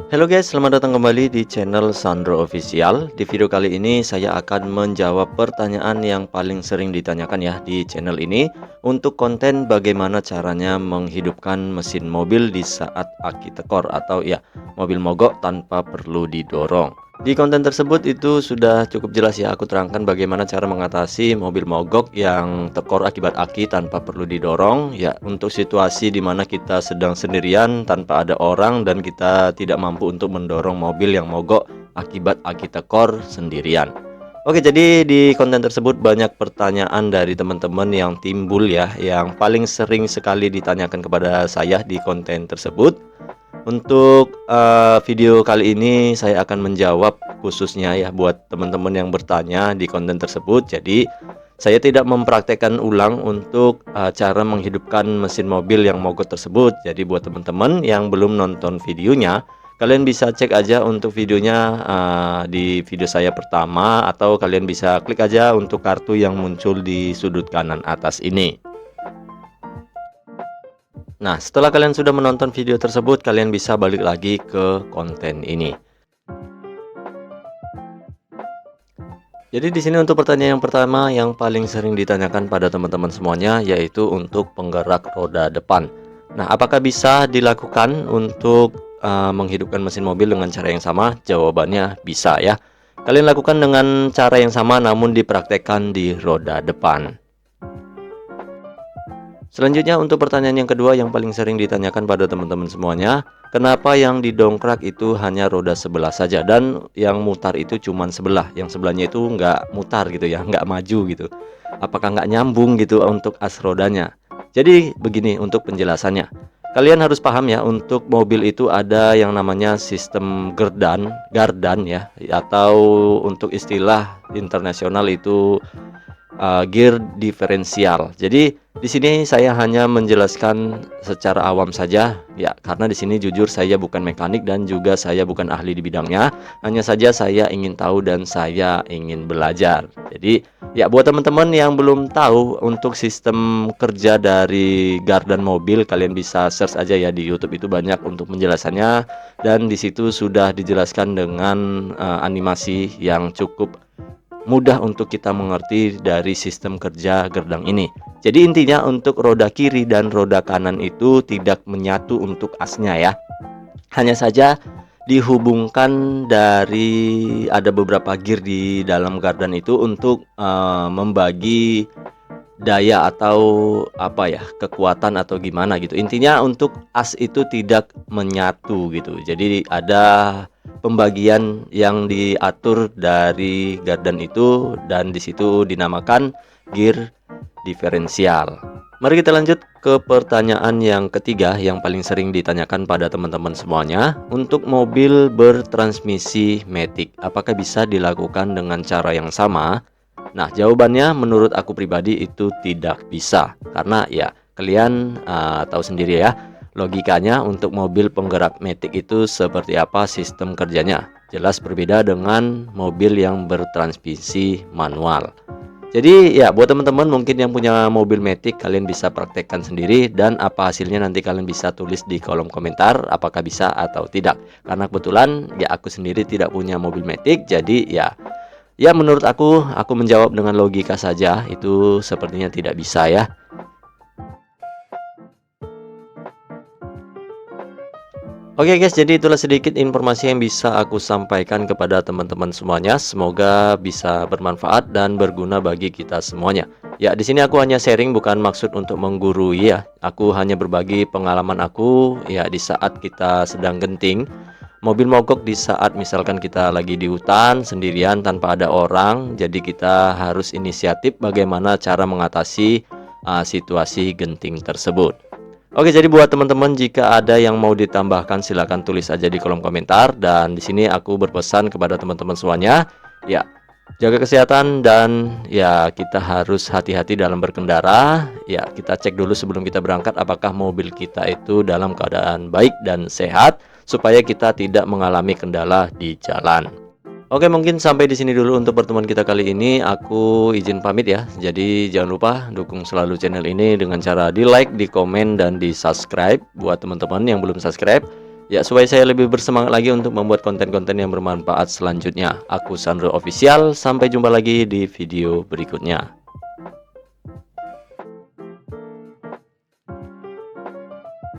Halo guys, selamat datang kembali di channel Sandro Official. Di video kali ini saya akan menjawab pertanyaan yang paling sering ditanyakan ya di channel ini untuk konten bagaimana caranya menghidupkan mesin mobil di saat aki tekor atau ya mobil mogok tanpa perlu didorong. Di konten tersebut itu sudah cukup jelas ya, aku terangkan bagaimana cara mengatasi mobil mogok yang tekor akibat aki tanpa perlu didorong ya, untuk situasi di mana kita sedang sendirian tanpa ada orang dan kita tidak mampu untuk mendorong mobil yang mogok akibat aki tekor sendirian. Oke, jadi di konten tersebut banyak pertanyaan dari teman-teman yang timbul ya, yang paling sering sekali ditanyakan kepada saya di konten tersebut. Untuk video kali ini saya akan menjawab khususnya ya buat teman-teman yang bertanya di konten tersebut. Jadi saya tidak mempraktekkan ulang untuk cara menghidupkan mesin mobil yang mogok tersebut. Jadi buat teman-teman yang belum nonton videonya, kalian bisa cek aja untuk videonya di video saya pertama, atau kalian bisa klik aja untuk kartu yang muncul di sudut kanan atas ini. Nah, setelah kalian sudah menonton video tersebut, kalian bisa balik lagi ke konten ini. Jadi di sini untuk pertanyaan yang pertama yang paling sering ditanyakan pada teman-teman semuanya, yaitu untuk penggerak roda depan. Nah, apakah bisa dilakukan untuk menghidupkan mesin mobil dengan cara yang sama? Jawabannya bisa ya. Kalian lakukan dengan cara yang sama namun dipraktekkan di roda depan. Selanjutnya untuk pertanyaan yang kedua yang paling sering ditanyakan pada teman-teman semuanya, kenapa yang didongkrak itu hanya roda sebelah saja dan yang mutar itu cuma sebelah, yang sebelahnya itu nggak mutar gitu ya, nggak maju gitu. Apakah nggak nyambung gitu untuk as rodanya? Jadi begini untuk penjelasannya. Kalian harus paham ya, untuk mobil itu ada yang namanya sistem gardan ya, atau untuk istilah internasional itu gear diferensial. Jadi di sini saya hanya menjelaskan secara awam saja ya, karena di sini jujur saya bukan mekanik dan juga saya bukan ahli di bidangnya. Hanya saja saya ingin tahu dan saya ingin belajar. Jadi ya buat teman-teman yang belum tahu untuk sistem kerja dari gardan mobil, kalian bisa search aja ya di YouTube, itu banyak untuk penjelasannya dan di situ sudah dijelaskan dengan animasi yang cukup mudah untuk kita mengerti dari sistem kerja gerdang ini. Jadi intinya untuk roda kiri dan roda kanan itu tidak menyatu untuk asnya ya. Hanya saja dihubungkan dari ada beberapa gear di dalam gardan itu untuk membagi daya atau apa ya, kekuatan atau gimana gitu. Intinya untuk as itu tidak menyatu gitu. Jadi ada pembagian yang diatur dari gardan itu dan di situ dinamakan gear diferensial. Mari kita lanjut ke pertanyaan yang ketiga yang paling sering ditanyakan pada teman-teman semuanya. Untuk mobil bertransmisi matic, apakah bisa dilakukan dengan cara yang sama? Nah, jawabannya menurut aku pribadi itu tidak bisa. Karena ya kalian tahu sendiri ya, logikanya untuk mobil penggerak matic itu seperti apa sistem kerjanya. Jelas berbeda dengan mobil yang bertransmisi manual. Jadi ya buat teman-teman mungkin yang punya mobil matic, kalian bisa praktekkan sendiri dan apa hasilnya nanti kalian bisa tulis di kolom komentar apakah bisa atau tidak. Karena kebetulan ya aku sendiri tidak punya mobil matic, jadi ya menurut aku menjawab dengan logika saja, itu sepertinya tidak bisa ya. Oke guys, jadi itulah sedikit informasi yang bisa aku sampaikan kepada teman-teman semuanya. Semoga bisa bermanfaat dan berguna bagi kita semuanya. Ya, di sini aku hanya sharing, bukan maksud untuk menggurui ya. Aku hanya berbagi pengalaman aku ya di saat kita sedang genting mobil mogok, di saat misalkan kita lagi di hutan sendirian tanpa ada orang. Jadi kita harus inisiatif bagaimana cara mengatasi situasi genting tersebut. Oke, jadi buat teman-teman jika ada yang mau ditambahkan silahkan tulis aja di kolom komentar. Dan di sini aku berpesan kepada teman-teman semuanya, ya jaga kesehatan dan ya kita harus hati-hati dalam berkendara. Ya kita cek dulu sebelum kita berangkat apakah mobil kita itu dalam keadaan baik dan sehat supaya kita tidak mengalami kendala di jalan. Oke, mungkin sampai di sini dulu untuk pertemuan kita kali ini. Aku izin pamit ya. Jadi jangan lupa dukung selalu channel ini dengan cara di like, di komen, dan di subscribe buat teman-teman yang belum subscribe. Ya, supaya saya lebih bersemangat lagi untuk membuat konten-konten yang bermanfaat selanjutnya. Aku Sandro Official, sampai jumpa lagi di video berikutnya.